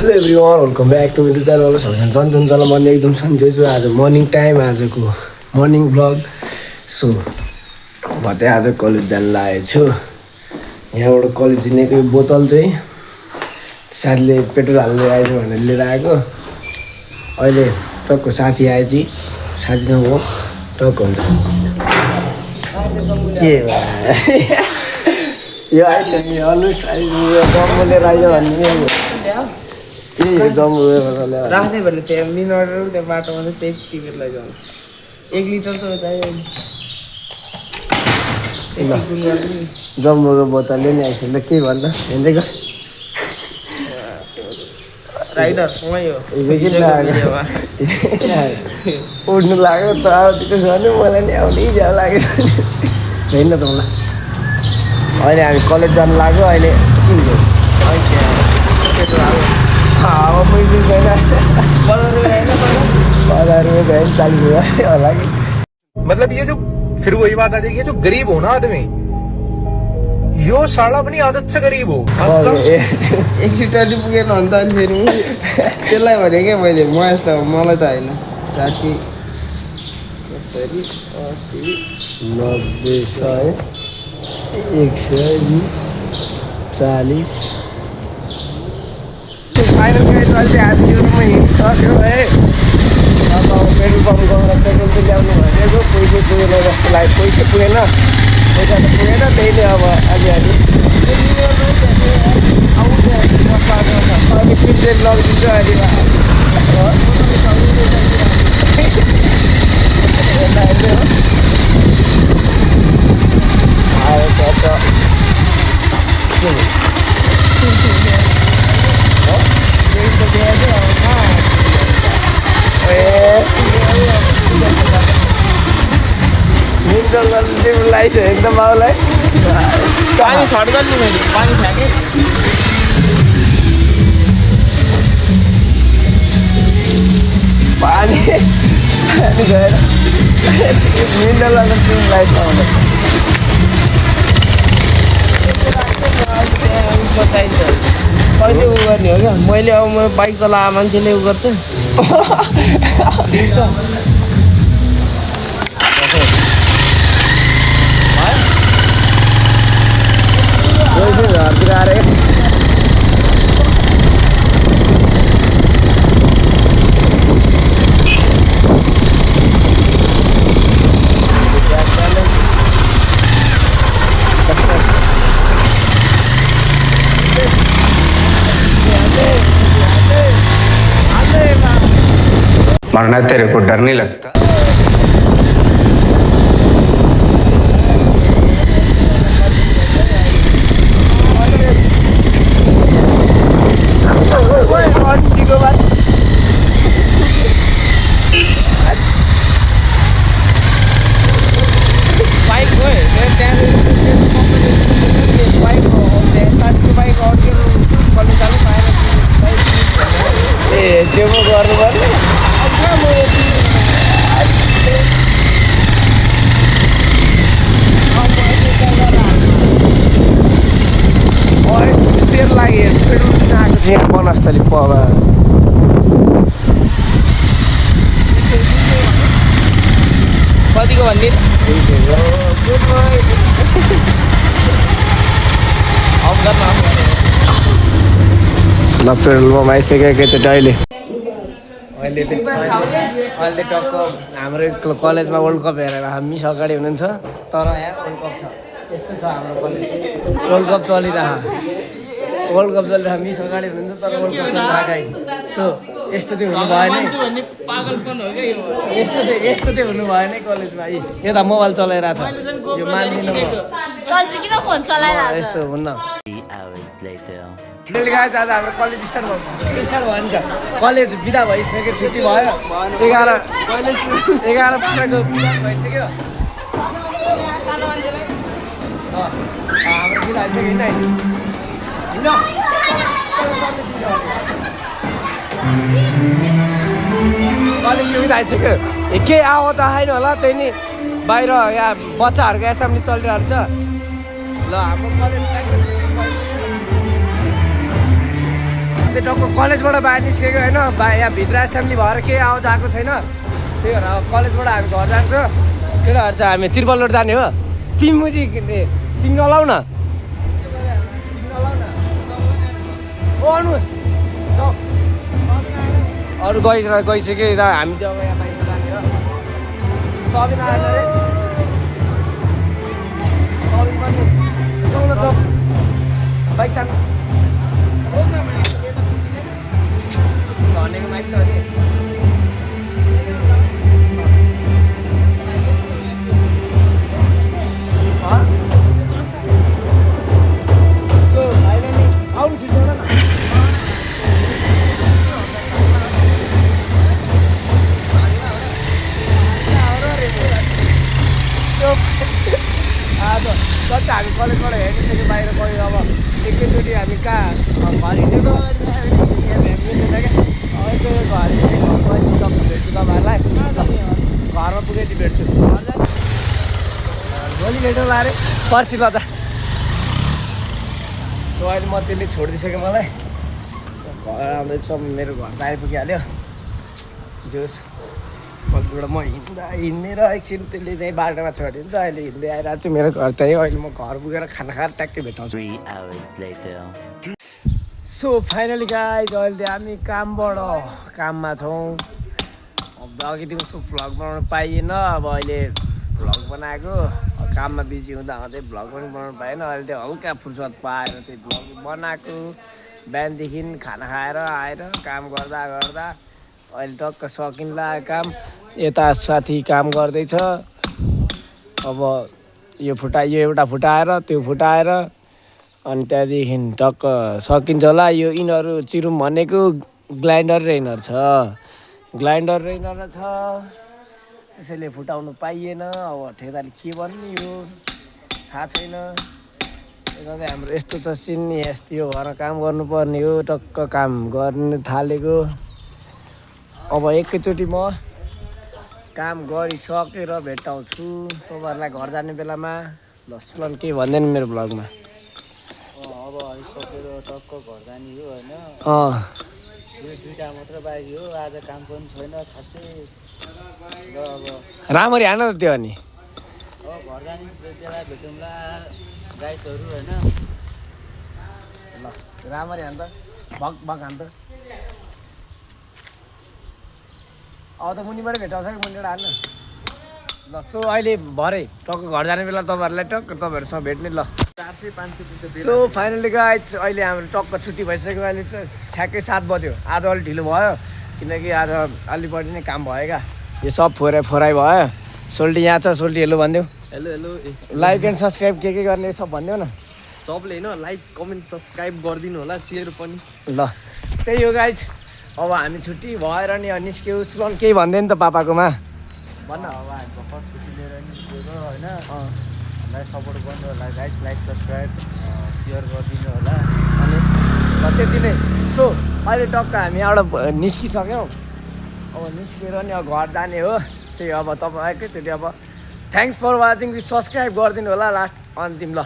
Hello everyone welcome back to मेरो channel सन्चै म एकदम सन्चै छु। आज मर्निङ टाइम आजको मर्निङ ब्लग। सो म चाहिँ आज कलेज जान लागेको छु। यहाँबाट कलेज हिँडेको बोतल चाहिँ साथीले पेट्रोल हाल्नु आएछ भनेर लिएर आएको। अहिले टक्क साथी आएपछि साथीसँग टक्क हुन्छ के यो आइस नि अनुस दम्बो लिएर आइज भन्ने त्यही दम्बो राख्दै भने त्यहाँ मिनरहरू त्यहाँ बाटोमा चाहिँ त्यही टिकट लैजाउनु 1 लिटर त चाहियो जम्बोको बोतलले नि आइस ल के भन्दा हेर्दै गर राइडर सँगै हो उड्नु लाग्यो त त्यो छ भने मलाई नि आउने इच्छा लाग्यो होइन त मलाई। अहिले हामी कलेज जानु लाग्यो। अहिले हावा पैसा छैन 15 रुपियाँ गयो 40 रुपियाँ होला कि। मतलब ये जो फिर वही बात आ जाएगी, ये जो गरीब हो ना आदमी, यो साला अपनी आदत से गरीब हो। 1 लिटर पुगेन भने त अनि फेरि त्यसलाई भने क्या मैले म यसलाई मलाई त होइन 60 70 80 90 100 120 40 फाइनल गाइस अहिले आजमा हिँडिसक्यो है। अब पेट्रोल पम्प गएर पेट्रोल चाहिँ ल्याउनु भनेको पैसा पुगेन जस्तो लाग्यो। पैसा पुगेन पैसा त पुगेन त्यही नै अब अलिअलि अहिले पिक्चर लगिदिन्छ अहिले लाइस एकदम बाउलाई पानी छट गर्नु मैले पानी फ्याँकेँ पानी गएर मिनरल लाइट आउँदा चाहिन्छ कहिले उ गर्ने हो क्या मैले अब म बाइक चलाएको मान्छेले उ गर्छ घरतिर आएर मरना तेरे को डर नहीं लगता? त्यो म गर्नु पर्ने तेल लाग्यो पेट्रोल आएको छ यहाँ 50 पमा कतिको भन्ने ल पेट्रोल पम्प आइसक्यो एकैचोटि अहिले अहिले टक्क हाम्रो कलेजमा वर्ल्ड कप हेरेर हामी मिस अगाडि हुनुहुन्छ तर यहाँ वर्ल्ड कप छ यस्तो छ हाम्रो कलेज वर्ल्ड कप चलिरहेको मिस अगाडि हुनुहुन्छ तर वर्ल्ड कप चलिरहेको सो यस्तो चाहिँ हुनु भएन यस्तो चाहिँ हुनु भएन कलेजमा यता मोबाइल चलाइरहेको छ यो मान्दिनँ म यस्तो हुन्न। आज हाम्रो कलेज स्टार्ट भयो नि त कलेज बिदा भइसक्यो छुट्टी भयो 11 पुराको भइसक्यो हाम्रो बिदा भइसक्यो नि कलेज बिदा भइसक्यो के आऊ त आएन होला त्यही नि बाहिर यहाँ बच्चाहरूको एसेम्ब्ली चलिरहेको छ ल हाम्रो कलेज हामी त टक्क कलेजबाट बाहिर निस्केको होइन यहाँ भित्र एसेम्ब्ली भएर केही आउँछ आएको छैन त्यही भएर अब कलेजबाट हामी घर जान्छ केटाहरू चाहिँ हामी त्रिपल रोड जाने हो तिमी मुजी तिमी नलाउ न अरू गइसक्यो यता हामी चाहिँ अब यहाँ बाहिर जाने हो सबिन आएन अरे सबिन पनि जाउँ न त बाइक तान्नु भनेको बाइक त अरे सो फाइनली आउनु छिटो न आज जति हामी कलेजबाट हेर्नुसक्यो बाहिर गयो अब एकैचोटि हामी कहाँ घर हिँडेको घर भेट्छु तपाईँहरूलाई घरमा पुगेपछि भेट्छु भोलि भेटौँला अरे पर्सि ल त सो अहिले म त्यसले छोडिदिइसक्यो मलाई घर आउँदैछ मेरो घर त आइपुगिहाल्यो जोस् कतिबाट म हिँडेर एकछिन त्यसले चाहिँ बाटोमा छोडिदिन्छ अहिले हिँड्दै आइरहेको छु मेरो घर त्यही अहिले म घर पुगेर खाना खाएर ट्याक्कै भेटाउँछु सो फाइनली गाइज अहिले हामी काममा छौँ अब अघि दिउँसो भ्लग बनाउनु पाइएन अब अहिले भ्लग बनाएको काममा बिजी हुँदा हुँदै भ्लग पनि बनाउनु पाएन अहिले त्यो हल्का फुर्सद पाएर त्यो भ्लग बनाएको बिहानदेखि खाना खाएर आएर काम गर्दा अहिले टक्क सकिन्ला काम यता साथी काम गर्दैछ अब यो एउटा फुटाएर त्यो फुटाएर अनि त्यहाँदेखि टक्क सकिन्छ होला यो यिनीहरू चिरुम भनेको ग्राइन्डर रेनर छ त्यसैले फुटाउनु पाइएन अब ठेदाले के भन्ने यो थाहा छैन हाम्रो यस्तो छ सिन यस्तो यो भएर काम गर्नुपर्ने हो टक्क काम गर्न थालेको अब एकैचोटि म काम गरिसकेर भेटाउँछु तपाईँहरूलाई घर जाने बेलामा ल सुलन केही भन्दैन मेरो भ्लगमा अब आइसकेर टक्क घर जाने हो होइन यो दुईवटा मात्र बाँकी हो आज काम पनि छैन खासै र अब राम्ररी हान त त्यो अनि अब घर जाने बेला भेटौँला गाइजहरू होइन ल राम्ररी हान त भक हान त अब त मुनिबाटै भेटाउँछ कि मुनिबाट हान्न ल सो अहिले भरे टक्क घर जाने बेला तपाईँहरूलाई टक्क तपाईँहरूसँग भेट्ने ल 400-500 सो फाइनली गाइज अहिले हाम्रो टक्क छुट्टी भइसक्यो अहिले ठ्याक्कै 7 बज्यो आज अलिक ढिलो भयो किनकि आज अलि बढी नै काम भयो क्या यो सब फोराइ भयो सोल्टी यहाँ छ सोल्टी हेलो भनिदेऊ हेलो लाइक एन्ड सब्सक्राइब के गर्ने सब भनिदेऊ न सबले होइन लाइक कमेन्ट सब्सक्राइब गरिदिनु होला सेयर पनि ल त्यही हो गाइज अब हामी छुट्टी भएर नि निस्क्यौँ सुन केही भन्दैन त पापाकोमा भन्न अब हामी भर्खर छुट्टी लिएर निस्केको होइन हामीलाई सपोर्ट गर्नु होला गाइस लाइक सब्सक्राइब सेयर गरिदिनु होला अनि ल त्यति नै सो अहिले टक्क हामी यहाँबाट निस्किसक्यौँ अब निस्केर नि अब घर जाने हो त्यही अब तपाईँ एकैचोटि अब थ्याङ्क्स फर वाचिङ सब्सक्राइब गरिदिनु होला लास्ट अन्तिम ल